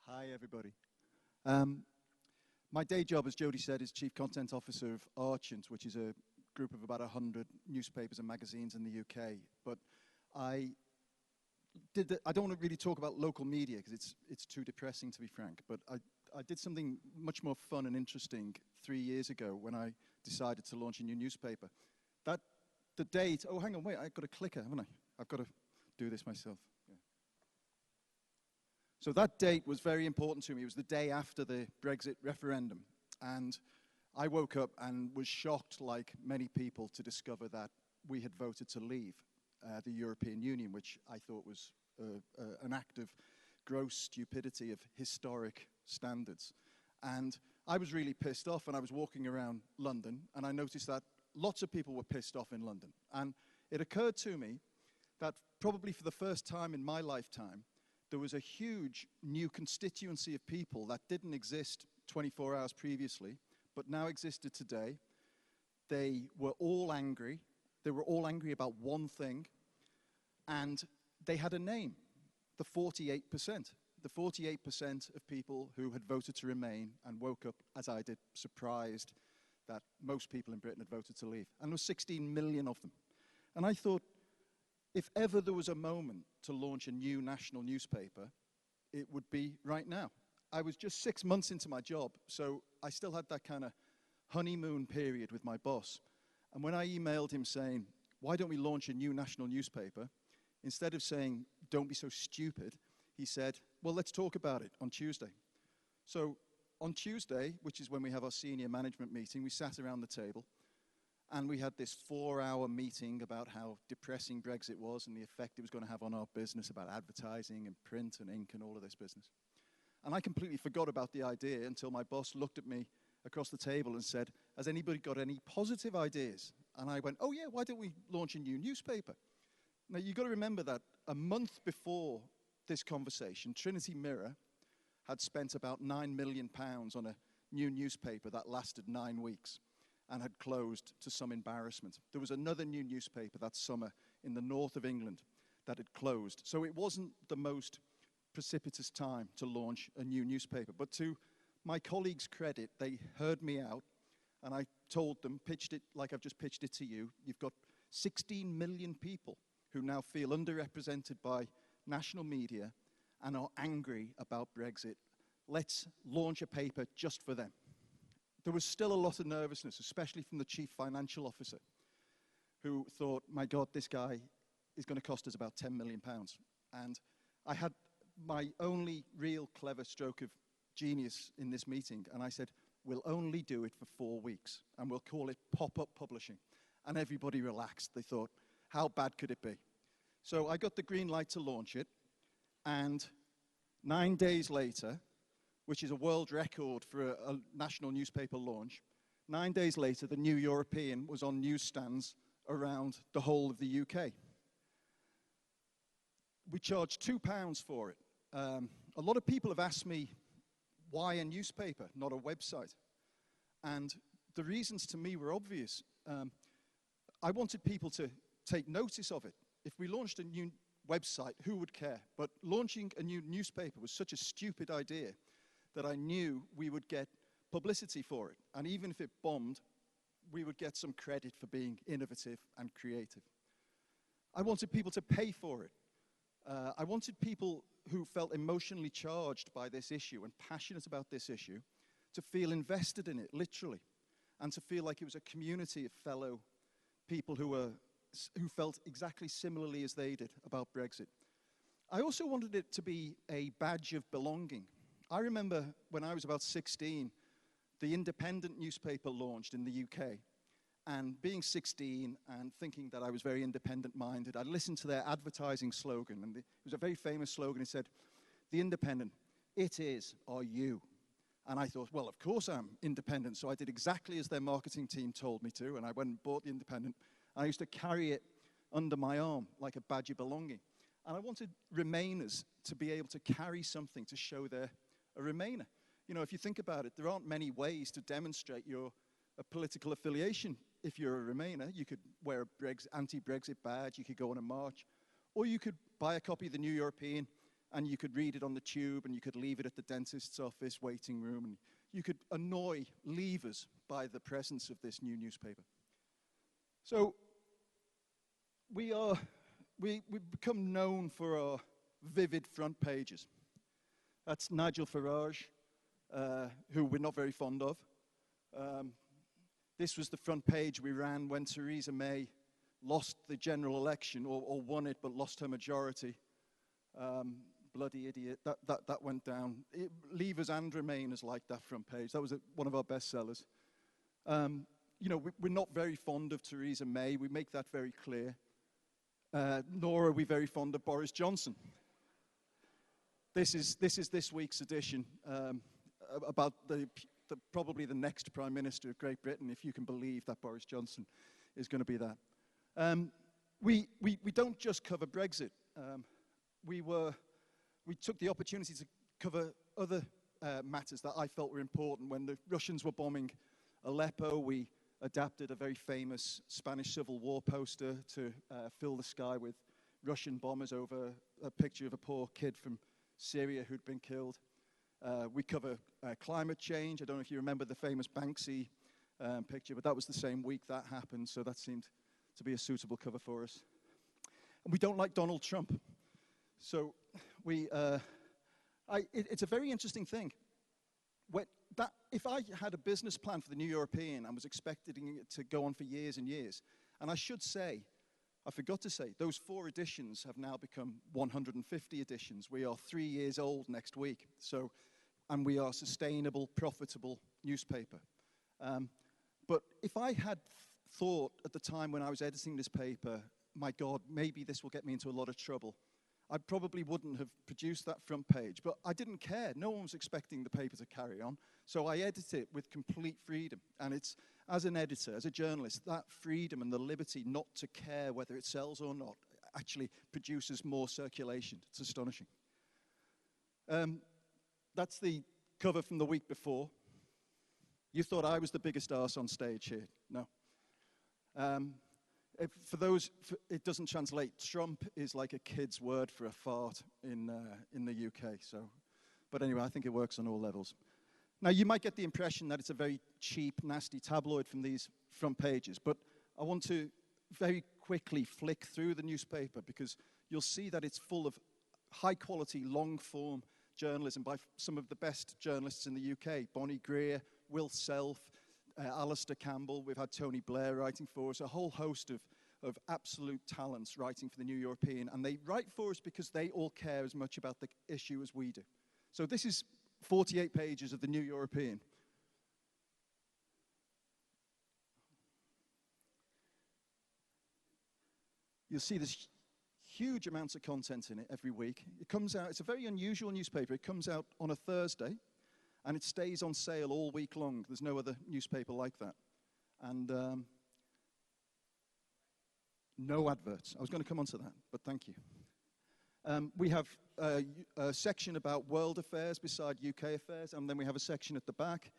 Hi, everybody. My day job, as Jody said, is Chief Content Officer of Entrant, which is a group of about 100 newspapers and magazines in the UK. But I don't want to really talk about local media because it's too depressing, to be frank. But I did something much more fun and interesting 3 years ago when I decided to launch a new newspaper. The date, oh, hang on, wait, I've got a clicker, haven't I? I've got to do this myself. Yeah. So that date was very important to me. It was the day after the Brexit referendum. And I woke up and was shocked, like many people, to discover that we had voted to leave the European Union, which I thought was an act of gross stupidity of historic standards. And I was really pissed off, and I was walking around London, and I noticed that lots of people were pissed off in London. And it occurred to me that probably for the first time in my lifetime, there was a huge new constituency of people that didn't exist 24 hours previously, but now existed today. They were all angry. They were all angry about one thing, and they had a name, the 48%. The 48% of people who had voted to remain and woke up, as I did, surprised that most people in Britain had voted to leave. And there were 16 million of them. And I thought, if ever there was a moment to launch a new national newspaper, it would be right now. I was just 6 months into my job, so I still had that kind of honeymoon period with my boss. And when I emailed him saying, why don't we launch a new national newspaper, instead of saying, don't be so stupid, he said, well, let's talk about it on Tuesday. So on Tuesday, which is when we have our senior management meeting, we sat around the table and we had this 4-hour meeting about how depressing Brexit was and the effect it was going to have on our business, about advertising and print and ink and all of this business. And I completely forgot about the idea until my boss looked at me across the table and said, has anybody got any positive ideas? And I went, oh yeah, why don't we launch a new newspaper? Now you've got to remember that a month before this conversation, Trinity Mirror had spent about £9 million on a new newspaper that lasted 9 weeks and had closed to some embarrassment. There was another new newspaper that summer in the north of England that had closed. So it wasn't the most precipitous time to launch a new newspaper. But to my colleagues' credit, they heard me out, and I told them, pitched it like I've just pitched it to you. You've got 16 million people who now feel underrepresented by national media and are angry about Brexit. Let's launch a paper just for them. There was still a lot of nervousness, especially from the chief financial officer, who thought, my God, this guy is going to cost us about £10 million. And I had my only real clever stroke of genius in this meeting, and I said, we'll only do it for 4 weeks, and we'll call it pop-up publishing. And everybody relaxed. They thought, how bad could it be? So I got the green light to launch it, and 9 days later, which is a world record for a national newspaper launch, 9 days later, the New European was on newsstands around the whole of the UK. We charged £2 for it. A lot of people have asked me, why a newspaper, not a website? And the reasons to me were obvious. I wanted people to take notice of it. If we launched a new website, who would care? But launching a new newspaper was such a stupid idea that I knew we would get publicity for it. And even if it bombed, we would get some credit for being innovative and creative. I wanted people to pay for it. I wanted people who felt emotionally charged by this issue and passionate about this issue to feel invested in it, literally, and to feel like it was a community of fellow people who felt exactly similarly as they did about Brexit. I also wanted it to be a badge of belonging. I remember when I was about 16, the Independent newspaper launched in the UK. And being 16 and thinking that I was very independent-minded, I listened to their advertising slogan, and it was a very famous slogan. It said, the Independent, it is, are you? And I thought, well, of course I'm independent, so I did exactly as their marketing team told me to, and I went and bought the Independent. I used to carry it under my arm like a badge of belonging. And I wanted Remainers to be able to carry something to show they're a Remainer. You know, if you think about it, there aren't many ways to demonstrate your political affiliation. If you're a Remainer, you could wear a anti-Brexit badge, you could go on a march, or you could buy a copy of the New European, and you could read it on the tube, and you could leave it at the dentist's office waiting room, and you could annoy leavers by the presence of this new newspaper. So we've become known for our vivid front pages. That's Nigel Farage, who we're not very fond of. This was the front page we ran when Theresa May lost the general election, or won it but lost her majority. Bloody idiot, that went down. Leavers and Remainers liked that front page. That was one of our best sellers. You know, we're not very fond of Theresa May. We make that very clear. Nor are we very fond of Boris Johnson. This is this week's edition about probably the next Prime Minister of Great Britain, if you can believe that Boris Johnson is going to be that. We don't just cover Brexit. We took the opportunity to cover other matters that I felt were important. When the Russians were bombing Aleppo, we adapted a very famous Spanish Civil War poster to fill the sky with Russian bombers over a picture of a poor kid from Syria who'd been killed. We cover climate change. I don't know if you remember the famous Banksy picture, but that was the same week that happened, so that seemed to be a suitable cover for us. And we don't like Donald Trump. So it's a very interesting thing. If I had a business plan for the New European and was expecting it to go on for years and years, and I should say, I forgot to say, those 4 editions have now become 150 editions. We are 3 years old next week, and we are a sustainable, profitable newspaper. But if I had thought at the time when I was editing this paper, my God, maybe this will get me into a lot of trouble, I probably wouldn't have produced that front page, but I didn't care. No one was expecting the paper to carry on, so I edit it with complete freedom. And it's, as an editor, as a journalist, that freedom and the liberty not to care whether it sells or not actually produces more circulation. It's astonishing. That's the cover from the week before. You thought I was the biggest arse on stage here. No. For those, it doesn't translate. Trump is like a kid's word for a fart in the UK. But anyway, I think it works on all levels. Now, you might get the impression that it's a very cheap, nasty tabloid from these front pages, but I want to very quickly flick through the newspaper because you'll see that it's full of high-quality, long-form journalism by some of the best journalists in the UK. Bonnie Greer, Will Self, Alistair Campbell, we've had Tony Blair writing for us, a whole host of absolute talents writing for the New European, and they write for us because they all care as much about the issue as we do. So this is 48 pages of the New European. You'll see there's huge amounts of content in it every week. It comes out, it's a very unusual newspaper. It comes out on a Thursday, and it stays on sale all week long. There's no other newspaper like that. And no adverts. I was going to come on to that, but thank you. We have a section about world affairs beside UK affairs, and then we have a section at the back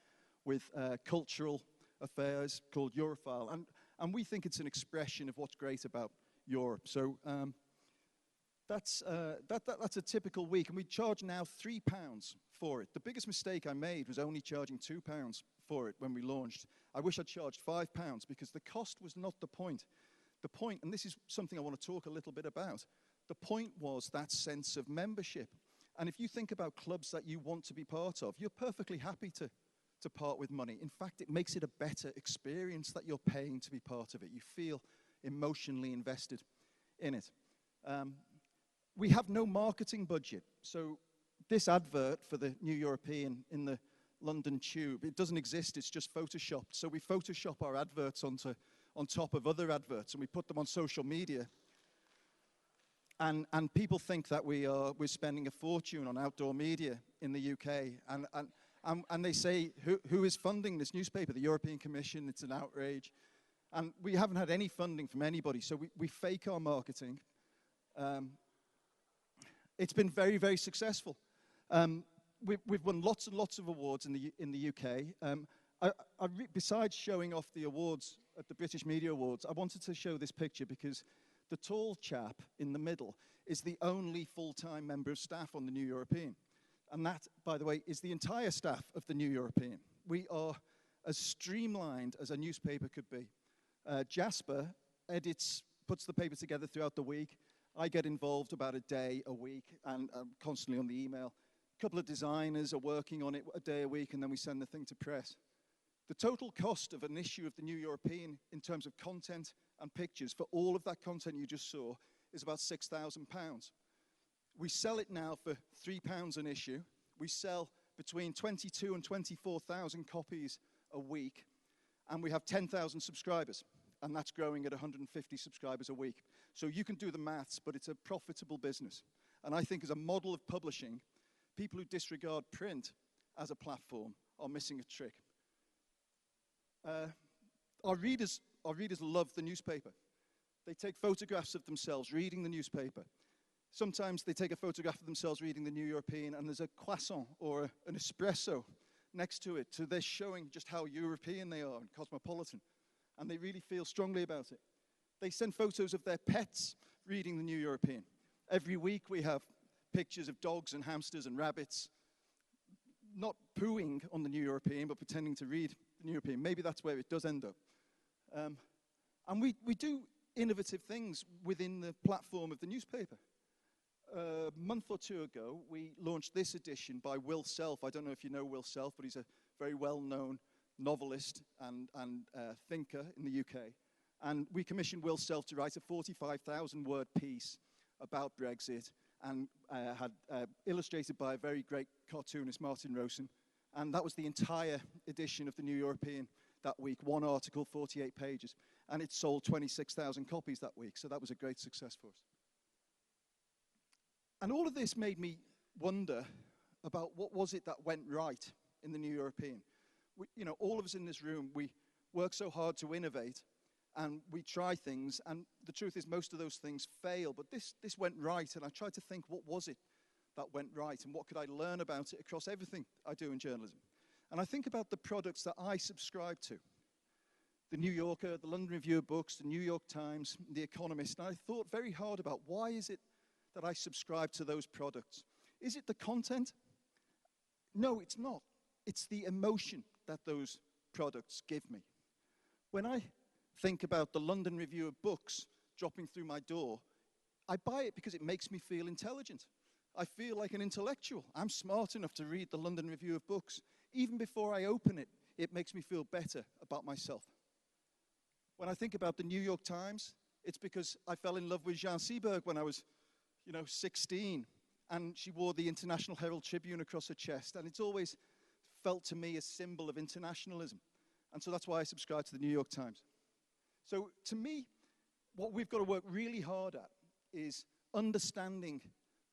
with cultural affairs called Europhile. And we think it's an expression of what's great about Europe. So that's a typical week, and we charge now £3 for it. The biggest mistake I made was only charging £2 for it when we launched. I wish I'd charged £5 because the cost was not the point. The point, and this is something I want to talk a little bit about, the point was that sense of membership. And if you think about clubs that you want to be part of, you're perfectly happy to part with money. In fact, it makes it a better experience that you're paying to be part of it. You feel emotionally invested in it. We have no marketing budget. So this advert for the New European in the London Tube, it doesn't exist, it's just photoshopped. So we Photoshop our adverts on top of other adverts, and we put them on social media. And people think that we're spending a fortune on outdoor media in the UK. And they say, who is funding this newspaper? The European Commission, it's an outrage. And we haven't had any funding from anybody, so we fake our marketing. It's been very, very successful. We've won lots and lots of awards in the UK. Besides showing off the awards at the British Media Awards, I wanted to show this picture because the tall chap in the middle is the only full-time member of staff on the New European. And that, by the way, is the entire staff of the New European. We are as streamlined as a newspaper could be. Jasper edits, puts the paper together throughout the week. I get involved about a day a week, and I'm constantly on the email. A couple of designers are working on it a day a week, and then we send the thing to press. The total cost of an issue of the New European in terms of content and pictures for all of that content you just saw is about £6,000. We sell it now for £3 an issue. We sell between 22 and 24,000 copies a week, and we have 10,000 subscribers, and that's growing at 150 subscribers a week. So you can do the maths, but it's a profitable business. And I think as a model of publishing, people who disregard print as a platform are missing a trick. Our readers love the newspaper. They take photographs of themselves reading the newspaper. Sometimes they take a photograph of themselves reading the New European, and there's a croissant or an espresso next to it. So they're showing just how European they are and cosmopolitan. And they really feel strongly about it. They send photos of their pets reading the New European. Every week we have pictures of dogs and hamsters and rabbits, not pooing on the New European, but pretending to read the New European. Maybe that's where it does end up. And we do innovative things within the platform of the newspaper. A month or two ago, we launched this edition by Will Self. I don't know if you know Will Self, but he's a very well-known novelist and thinker in the UK. And we commissioned Will Self to write a 45,000-word piece about Brexit, and had illustrated by a very great cartoonist, Martin Rosen. And that was the entire edition of the New European that week, one article, 48 pages. And it sold 26,000 copies that week, so that was a great success for us. And all of this made me wonder about what was it that went right in the New European. All of us in this room, we work so hard to innovate, and we try things, and the truth is most of those things fail, but this went right, and I tried to think, what was it that went right, and what could I learn about it across everything I do in journalism? And I think about the products that I subscribe to. The New Yorker, the London Review of Books, the New York Times, The Economist, and I thought very hard about why is it that I subscribe to those products. Is it the content? No, it's not. It's the emotion that those products give me. When I think about the London Review of Books dropping through my door, I buy it because it makes me feel intelligent. I feel like an intellectual. I'm smart enough to read the London Review of Books. Even before I open it, it makes me feel better about myself. When I think about the New York Times, it's because I fell in love with Jean Seberg when I was 16, and she wore the International Herald Tribune across her chest, and it's always felt to me a symbol of internationalism. And so that's why I subscribe to the New York Times. So to me, what we've got to work really hard at is understanding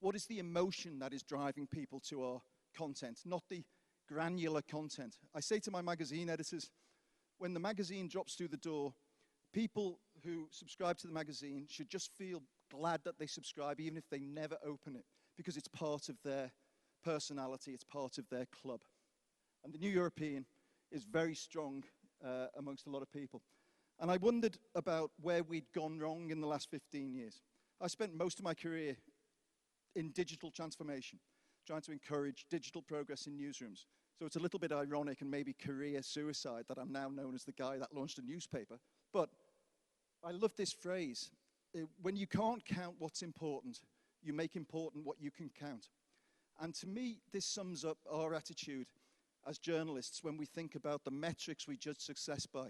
what is the emotion that is driving people to our content, not the granular content. I say to my magazine editors, when the magazine drops through the door, people who subscribe to the magazine should just feel glad that they subscribe, even if they never open it, because it's part of their personality, it's part of their club. And the New European is very strong amongst a lot of people. And I wondered about where we'd gone wrong in the last 15 years. I spent most of my career in digital transformation, trying to encourage digital progress in newsrooms. So it's a little bit ironic and maybe career suicide that I'm now known as the guy that launched a newspaper. But I love this phrase. When you can't count what's important, you make important what you can count. And to me, this sums up our attitude as journalists when we think about the metrics we judge success by.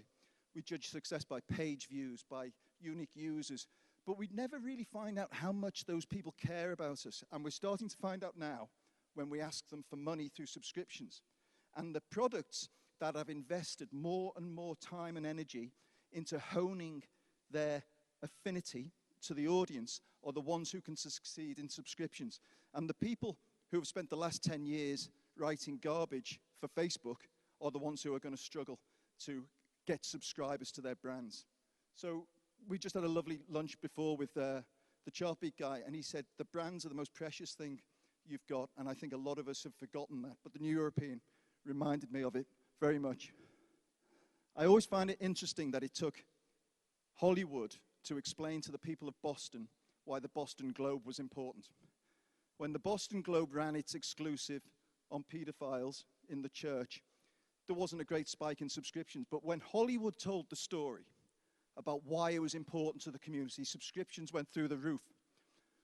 We judge success by page views, by unique users, but we never really find out how much those people care about us. And we're starting to find out now when we ask them for money through subscriptions. And the products that have invested more and more time and energy into honing their affinity to the audience are the ones who can succeed in subscriptions. And the people who have spent the last 10 years writing garbage for Facebook are the ones who are going to struggle to get subscribers to their brands. So we just had a lovely lunch before with the Chartbeat guy, and he said the brands are the most precious thing you've got, and I think a lot of us have forgotten that, but the New European reminded me of it very much. I always find it interesting that it took Hollywood to explain to the people of Boston why the Boston Globe was important. When the Boston Globe ran its exclusive on pedophiles in the church, there wasn't a great spike in subscriptions. But when Hollywood told the story about why it was important to the community, subscriptions went through the roof.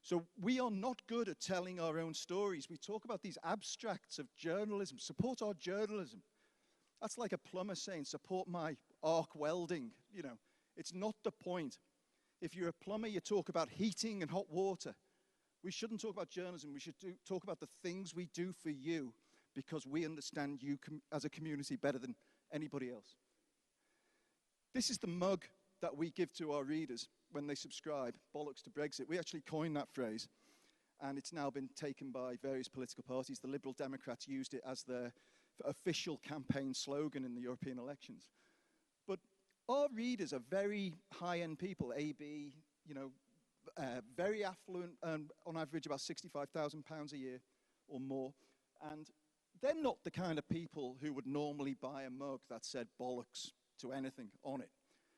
So we are not good at telling our own stories. We talk about these abstracts of journalism. Support our journalism. That's like a plumber saying, support my arc welding. You know, it's not the point. If you're a plumber, you talk about heating and hot water. We shouldn't talk about journalism. We should talk about the things we do for you because we understand you as a community better than anybody else. This is the mug that we give to our readers when they subscribe, bollocks to Brexit. We actually coined that phrase, and it's now been taken by various political parties. The Liberal Democrats used it as their official campaign slogan in the European elections. But our readers are very high-end people, AB, you know, very affluent, on average about £65,000 a year or more. And they're not the kind of people who would normally buy a mug that said bollocks to anything on it.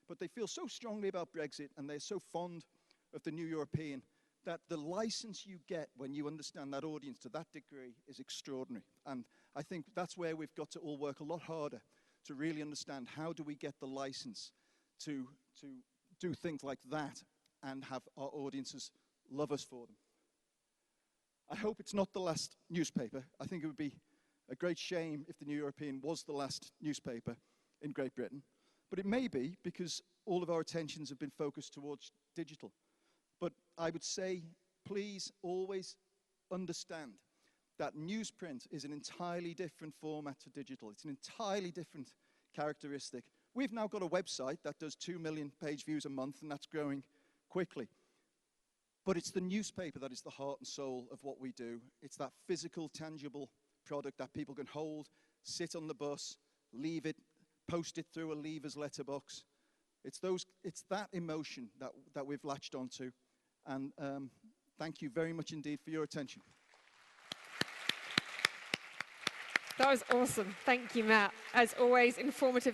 But they feel so strongly about Brexit and they're so fond of the new European that the license you get when you understand that audience to that degree is extraordinary. And I think that's where we've got to all work a lot harder to really understand how do we get the license to do things like that and have our audiences love us for them. I hope it's not the last newspaper. I think it would be a great shame if the New European was the last newspaper in Great Britain. But it may be because all of our attentions have been focused towards digital. But I would say, please always understand that newsprint is an entirely different format to digital. It's an entirely different characteristic. We've now got a website that does 2 million page views a month, and that's growing quickly. But it's the newspaper that is the heart and soul of what we do. It's that physical, tangible product that people can hold, sit on the bus, leave it, post it through a leaver's letterbox. It's that emotion that we've latched onto. And thank you very much indeed for your attention. That was awesome. Thank you, Matt. As always, informative.